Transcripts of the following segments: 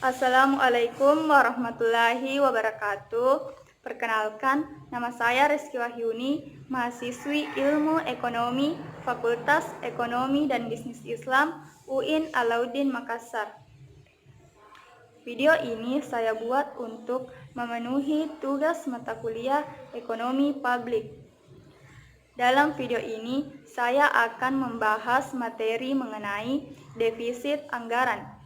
Assalamualaikum warahmatullahi wabarakatuh. Perkenalkan, nama saya Rizky Wahyuni, mahasiswi Ilmu Ekonomi, Fakultas Ekonomi dan Bisnis Islam, UIN Alauddin Makassar. Video ini saya buat untuk memenuhi tugas mata kuliah Ekonomi Publik. Dalam video ini, saya akan membahas materi mengenai defisit anggaran.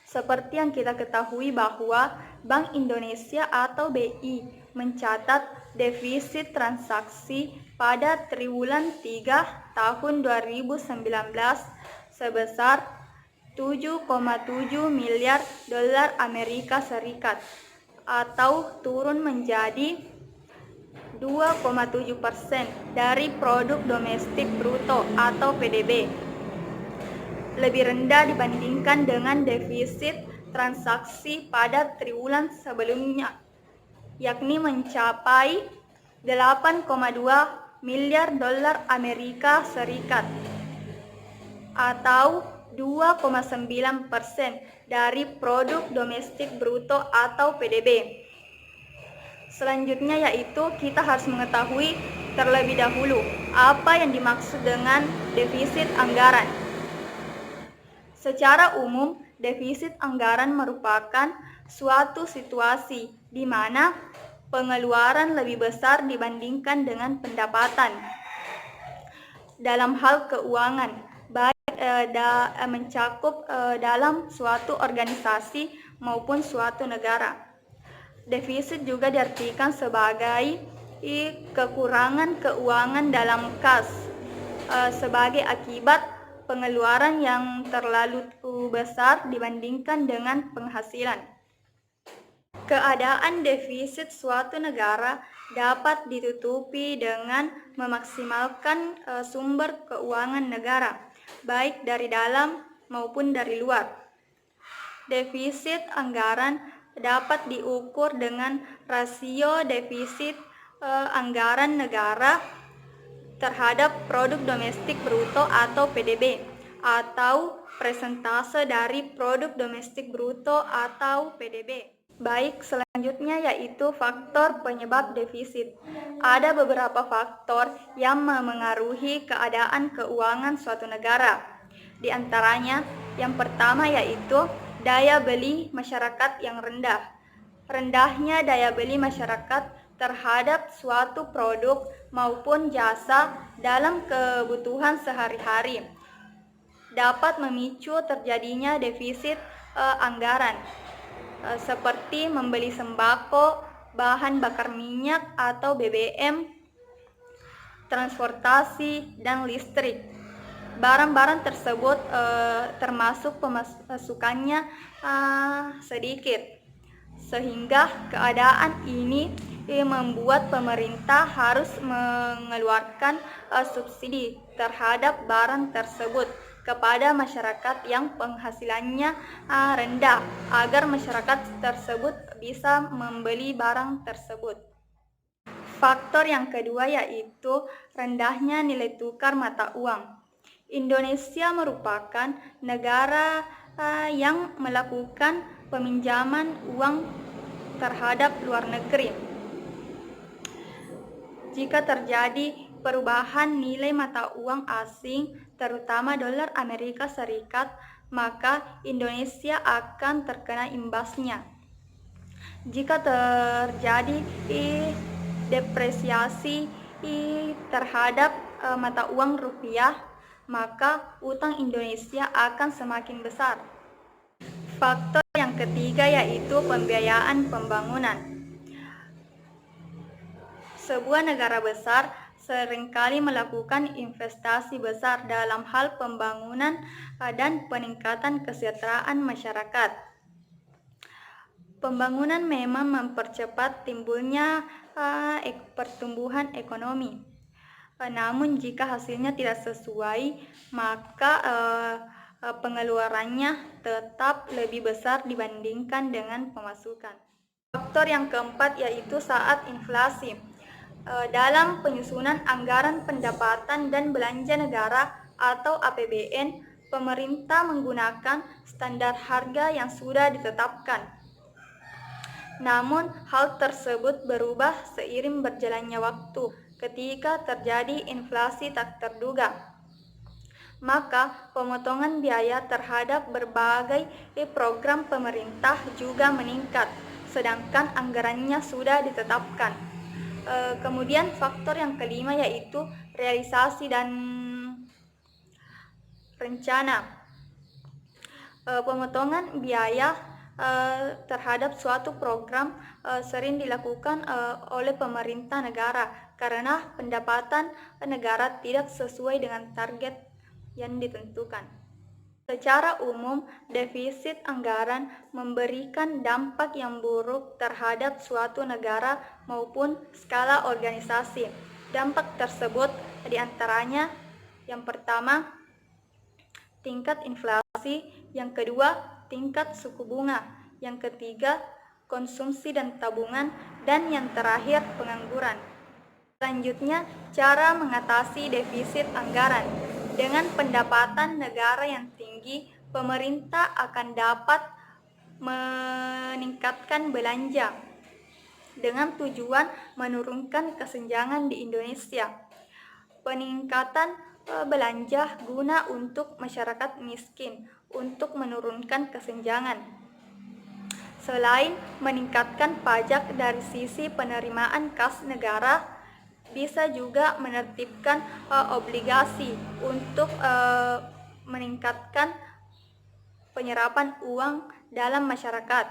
Seperti yang kita ketahui bahwa Bank Indonesia atau BI mencatat defisit transaksi pada triwulan 3 tahun 2019 sebesar 7,7 miliar dolar Amerika Serikat atau turun menjadi 2,7% dari produk domestik bruto atau PDB. Lebih rendah dibandingkan dengan defisit transaksi pada triwulan sebelumnya, yakni mencapai 8,2 miliar dolar Amerika Serikat atau 2,9% dari produk domestik bruto atau PDB. Selanjutnya yaitu kita harus mengetahui terlebih dahulu apa yang dimaksud dengan defisit anggaran. Secara umum, defisit anggaran merupakan suatu situasi di mana pengeluaran lebih besar dibandingkan dengan pendapatan. Dalam hal keuangan, baik mencakup dalam suatu organisasi maupun suatu negara. Defisit juga diartikan sebagai kekurangan keuangan dalam kas sebagai akibat pengeluaran yang terlalu besar dibandingkan dengan penghasilan. Keadaan defisit suatu negara dapat ditutupi dengan memaksimalkan sumber keuangan negara, baik dari dalam maupun dari luar. Defisit anggaran dapat diukur dengan rasio defisit anggaran negara terhadap produk domestik bruto atau PDB atau persentase dari produk domestik bruto atau PDB. Baik, selanjutnya yaitu faktor penyebab defisit. Ada beberapa faktor yang memengaruhi keadaan keuangan suatu negara. Di antaranya, yang pertama yaitu daya beli masyarakat yang rendah. Rendahnya daya beli masyarakat terhadap suatu produk maupun jasa dalam kebutuhan sehari-hari dapat memicu terjadinya defisit anggaran seperti membeli sembako, bahan bakar minyak atau BBM, transportasi, dan listrik. Barang-barang tersebut termasuk pemasukannya sedikit, sehingga keadaan ini membuat pemerintah harus mengeluarkan subsidi terhadap barang tersebut kepada masyarakat yang penghasilannya rendah agar masyarakat tersebut bisa membeli barang tersebut. Faktor yang kedua yaitu rendahnya nilai tukar mata uang. Indonesia merupakan negara yang melakukan peminjaman uang terhadap luar negeri. Jika terjadi perubahan nilai mata uang asing, terutama dolar Amerika Serikat, maka Indonesia akan terkena imbasnya. Jika terjadi depresiasi terhadap mata uang rupiah, maka utang Indonesia akan semakin besar. Faktor yang ketiga yaitu pembiayaan pembangunan. Sebuah negara besar seringkali melakukan investasi besar dalam hal pembangunan dan peningkatan kesejahteraan masyarakat. Pembangunan memang mempercepat timbulnya pertumbuhan ekonomi. Namun jika hasilnya tidak sesuai, maka pengeluarannya tetap lebih besar dibandingkan dengan pemasukan. Faktor yang keempat yaitu saat inflasi. Dalam penyusunan anggaran pendapatan dan belanja negara atau APBN, pemerintah menggunakan standar harga yang sudah ditetapkan. Namun, hal tersebut berubah seiring berjalannya waktu ketika terjadi inflasi tak terduga. Maka, pemotongan biaya terhadap berbagai program pemerintah juga meningkat, sedangkan anggarannya sudah ditetapkan. Kemudian, faktor yang kelima yaitu realisasi dan rencana. Pemotongan biaya terhadap suatu program sering dilakukan oleh pemerintah negara karena pendapatan negara tidak sesuai dengan target yang ditentukan. Secara umum, defisit anggaran memberikan dampak yang buruk terhadap suatu negara maupun skala organisasi. Dampak tersebut diantaranya yang pertama, tingkat inflasi, yang kedua, tingkat suku bunga, yang ketiga, konsumsi dan tabungan, dan yang terakhir, pengangguran. Selanjutnya, cara mengatasi defisit anggaran. Dengan pendapatan negara yang tinggi, pemerintah akan dapat meningkatkan belanja dengan tujuan menurunkan kesenjangan di Indonesia. Peningkatan belanja guna untuk masyarakat miskin untuk menurunkan kesenjangan. Selain meningkatkan pajak dari sisi penerimaan kas negara, bisa juga menertibkan obligasi untuk meningkatkan penyerapan uang dalam masyarakat.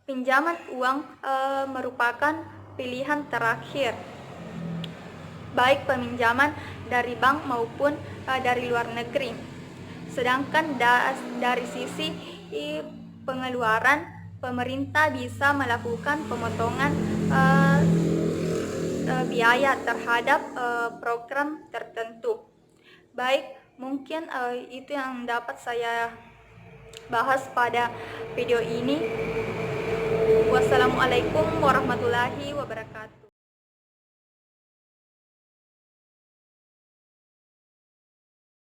Pinjaman uang merupakan pilihan terakhir, baik peminjaman dari bank maupun dari luar negeri. Sedangkan dari sisi pengeluaran, pemerintah bisa melakukan pemotongan biaya terhadap program tertentu. Baik, mungkin itu yang dapat saya bahas pada video ini. Wassalamualaikum warahmatullahi wabarakatuh.